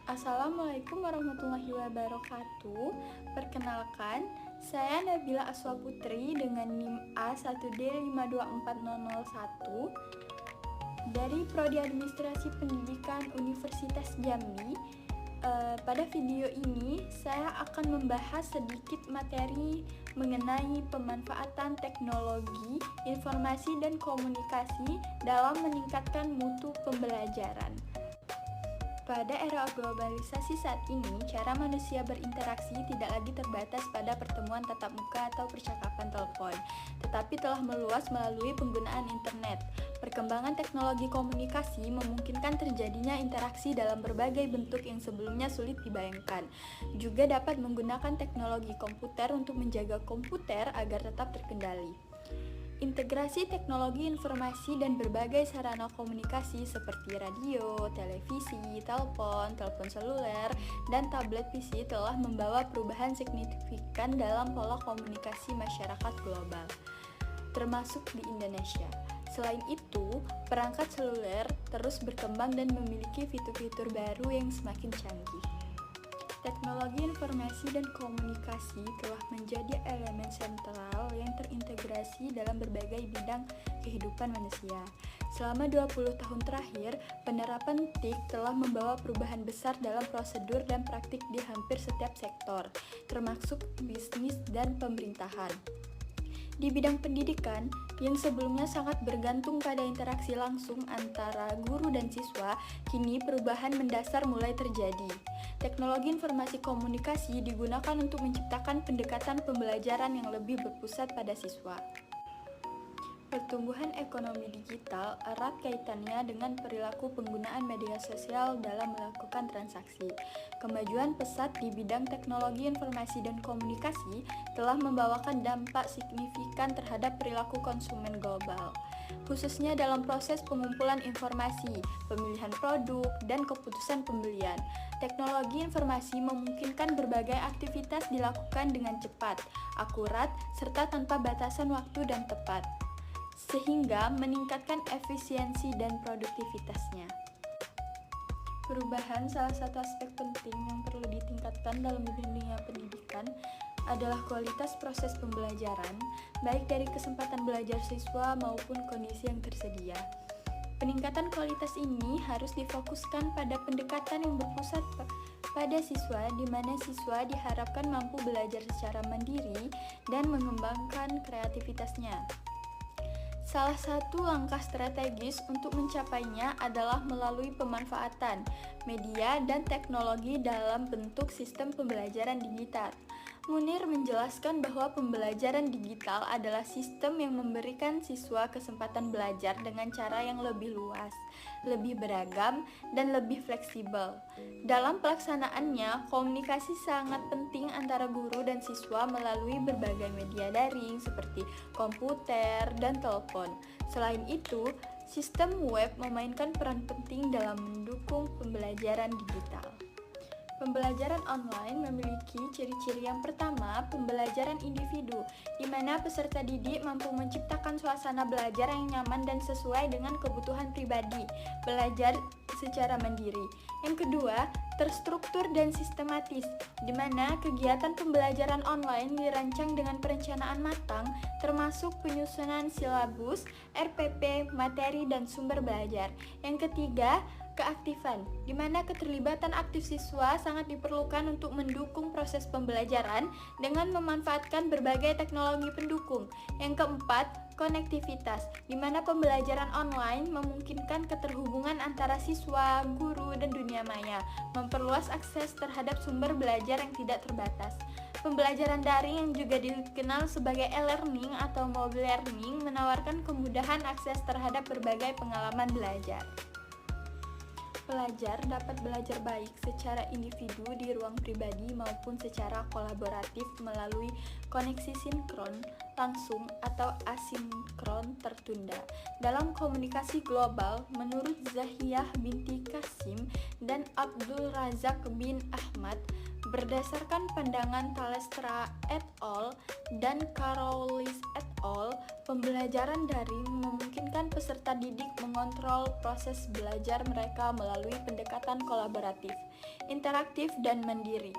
Assalamualaikum warahmatullahi wabarakatuh. Perkenalkan, saya Nabila Aswa Putri dengan NIM A1D524001 dari Prodi Administrasi Pendidikan Universitas Jambi. Pada video ini, saya akan membahas sedikit materi mengenai pemanfaatan teknologi, informasi, dan komunikasi dalam meningkatkan mutu pembelajaran. Pada era globalisasi saat ini, cara manusia berinteraksi tidak lagi terbatas pada pertemuan tatap muka atau percakapan telepon, tetapi telah meluas melalui penggunaan internet. Perkembangan teknologi komunikasi memungkinkan terjadinya interaksi dalam berbagai bentuk yang sebelumnya sulit dibayangkan. Juga dapat menggunakan teknologi komputer untuk menjaga komputer agar tetap terkendali. Integrasi teknologi informasi dan berbagai sarana komunikasi seperti radio, televisi, telepon seluler, dan tablet PC telah membawa perubahan signifikan dalam pola komunikasi masyarakat global, termasuk di Indonesia. Selain itu, perangkat seluler terus berkembang dan memiliki fitur-fitur baru yang semakin canggih. Teknologi informasi dan komunikasi telah menjadi elemen sentral yang terintegrasi dalam berbagai bidang kehidupan manusia. Selama 20 tahun terakhir, penerapan TIK telah membawa perubahan besar dalam prosedur dan praktik di hampir setiap sektor, termasuk bisnis dan pemerintahan. Di bidang pendidikan, yang sebelumnya sangat bergantung pada interaksi langsung antara guru dan siswa, kini perubahan mendasar mulai terjadi. Teknologi informasi komunikasi digunakan untuk menciptakan pendekatan pembelajaran yang lebih berpusat pada siswa. Pertumbuhan ekonomi digital erat kaitannya dengan perilaku penggunaan media sosial dalam melakukan transaksi. Kemajuan pesat di bidang teknologi informasi dan komunikasi telah membawakan dampak signifikan terhadap perilaku konsumen global, khususnya dalam proses pengumpulan informasi, pemilihan produk, dan keputusan pembelian. Teknologi informasi memungkinkan berbagai aktivitas dilakukan dengan cepat, akurat, serta tanpa batasan waktu dan tepat, sehingga meningkatkan efisiensi dan produktivitasnya. Perubahan salah satu aspek penting yang perlu ditingkatkan dalam dunia pendidikan adalah kualitas proses pembelajaran, baik dari kesempatan belajar siswa maupun kondisi yang tersedia. Peningkatan kualitas ini harus difokuskan pada pendekatan yang berpusat pada siswa, di mana siswa diharapkan mampu belajar secara mandiri dan mengembangkan kreativitasnya. Salah satu langkah strategis untuk mencapainya adalah melalui pemanfaatan media dan teknologi dalam bentuk sistem pembelajaran digital. Munir menjelaskan bahwa pembelajaran digital adalah sistem yang memberikan siswa kesempatan belajar dengan cara yang lebih luas, lebih beragam, dan lebih fleksibel. Dalam pelaksanaannya, komunikasi sangat penting antara guru dan siswa melalui berbagai media daring seperti komputer dan telepon. Selain itu, sistem web memainkan peran penting dalam mendukung pembelajaran digital. Pembelajaran online memiliki ciri-ciri yang pertama, pembelajaran individu, di mana peserta didik mampu menciptakan suasana belajar yang nyaman dan sesuai dengan kebutuhan pribadi, belajar secara mandiri. Yang kedua, terstruktur dan sistematis, di mana kegiatan pembelajaran online dirancang dengan perencanaan matang, termasuk penyusunan silabus, RPP, materi, dan sumber belajar. Yang ketiga, keaktifan, di mana keterlibatan aktif siswa sangat diperlukan untuk mendukung proses pembelajaran dengan memanfaatkan berbagai teknologi pendukung. Yang keempat, konektivitas, di mana pembelajaran online memungkinkan keterhubungan antara siswa, guru, dan dunia maya, memperluas akses terhadap sumber belajar yang tidak terbatas. Pembelajaran daring yang juga dikenal sebagai e-learning atau mobile learning menawarkan kemudahan akses terhadap berbagai pengalaman belajar. Pelajar dapat belajar baik secara individu di ruang pribadi maupun secara kolaboratif melalui koneksi sinkron, langsung, atau asinkron tertunda. Dalam komunikasi global, menurut Zahiyah binti Qasim dan Abdul Razak bin Ahmad, Berdasarkan pandangan Talestra et al. Dan Karolis et al., pembelajaran daring memungkinkan peserta didik mengontrol proses belajar mereka melalui pendekatan kolaboratif, interaktif, dan mandiri.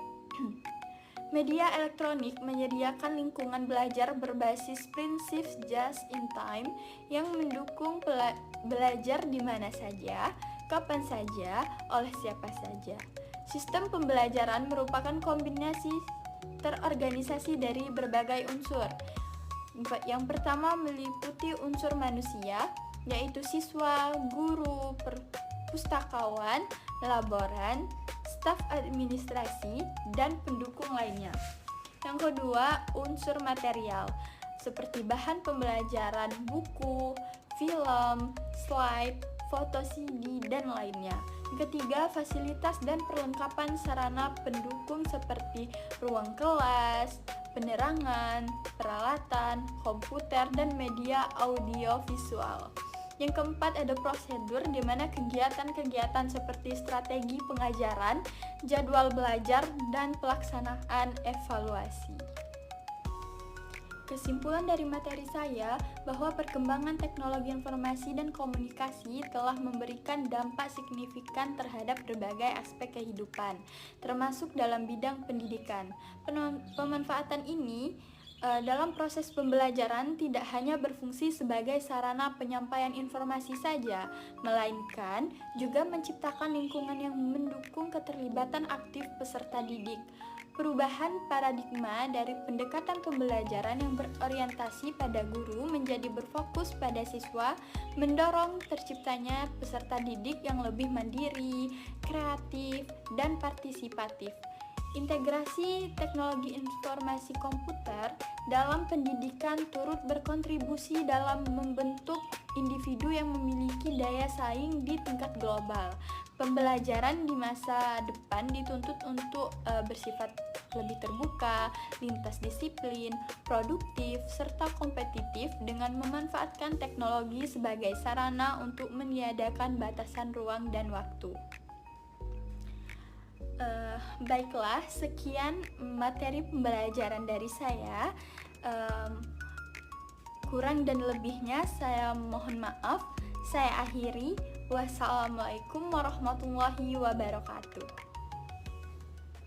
Media elektronik menyediakan lingkungan belajar berbasis prinsip just in time yang mendukung belajar di mana saja, kapan saja, oleh siapa saja. Sistem pembelajaran merupakan kombinasi terorganisasi dari berbagai unsur. Yang pertama meliputi unsur manusia, yaitu siswa, guru, pustakawan, laboran, staf administrasi, dan pendukung lainnya. Yang kedua, unsur material, seperti bahan pembelajaran, buku, film, slide, foto CD, dan lainnya. Ketiga, fasilitas dan perlengkapan sarana pendukung seperti ruang kelas, penerangan, peralatan, komputer, dan media audio visual. Yang keempat, ada prosedur di mana kegiatan-kegiatan seperti strategi pengajaran, jadwal belajar, dan pelaksanaan evaluasi. Kesimpulan dari materi saya bahwa perkembangan teknologi informasi dan komunikasi telah memberikan dampak signifikan terhadap berbagai aspek kehidupan, termasuk dalam bidang pendidikan. Pemanfaatan ini dalam proses pembelajaran tidak hanya berfungsi sebagai sarana penyampaian informasi saja, melainkan juga menciptakan lingkungan yang mendukung keterlibatan aktif peserta didik. Perubahan paradigma dari pendekatan pembelajaran yang berorientasi pada guru menjadi berfokus pada siswa, mendorong terciptanya peserta didik yang lebih mandiri, kreatif, dan partisipatif. Integrasi teknologi informasi komputer dalam pendidikan turut berkontribusi dalam membentuk individu yang memiliki daya saing di tingkat global. Pembelajaran di masa depan dituntut untuk bersifat lebih terbuka, lintas disiplin, produktif, serta kompetitif dengan memanfaatkan teknologi sebagai sarana untuk meniadakan batasan ruang dan waktu. Baiklah, sekian materi pembelajaran dari saya. Kurang dan lebihnya saya mohon maaf. Saya akhiri. Wassalamualaikum warahmatullahi wabarakatuh.